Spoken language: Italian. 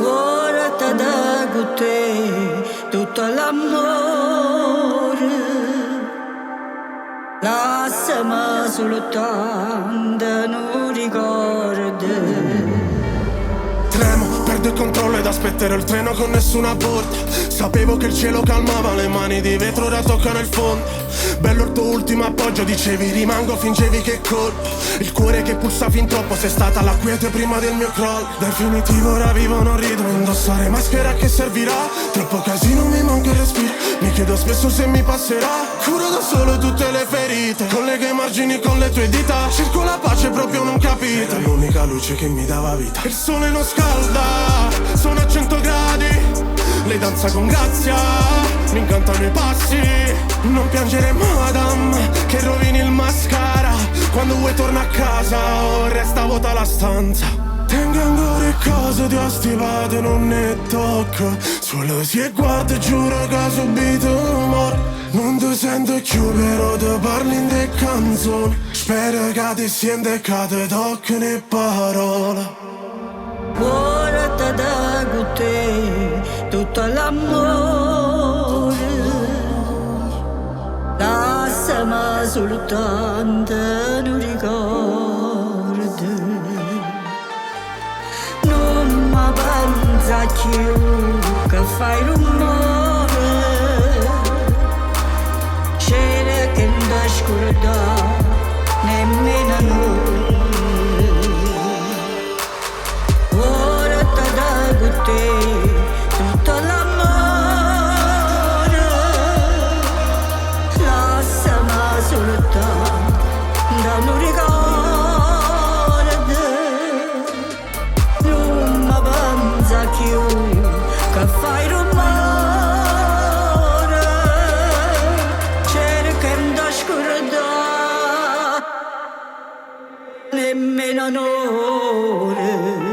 Ora t'ha dato te tutto l'amore, lasciami soltanto non ricordo. Tremo, perdo il controllo ed aspetterò il treno con nessuna a bordo. Sapevo che il cielo calmava, le mani di vetro ora toccano il fondo. Bello il tuo ultimo appoggio, dicevi rimango, fingevi che colpo. Il cuore che pulsa fin troppo, sei stata la quiete prima del mio crollo. Definitivo ora vivo, non rido, indossare maschera a che servirà? Troppo casino, mi manca il respiro, mi chiedo spesso se mi passerà. Curo da solo tutte le ferite, collega i margini con le tue dita. Cerco la pace, proprio non capite, era l'unica luce che mi dava vita. Il sole non scalda, sono a 100 gradi. Lei danza con grazia, mi incantano i passi. Non piangere madame, che rovini il mascara. Quando vuoi torna a casa o resta vuota la stanza. Tengo ancora le cose di stivate, non ne tocco. Solo si guarda e giuro che ha subito amore. Non ti sento più però ti parli in de canzoni. Spero che ti senti e che ti tocchi le parole. Ora t'ha dato te tutto l'amore, lasciami soltanto non ricordo. Non mi pensa più che fai rumore, c'era che non ti scorda nemmeno noi. Tutto l'amore, lasciami soltanto da non ricordo. Non mi pensa più che fai rumore, cerca di scordare nemmeno un'ora.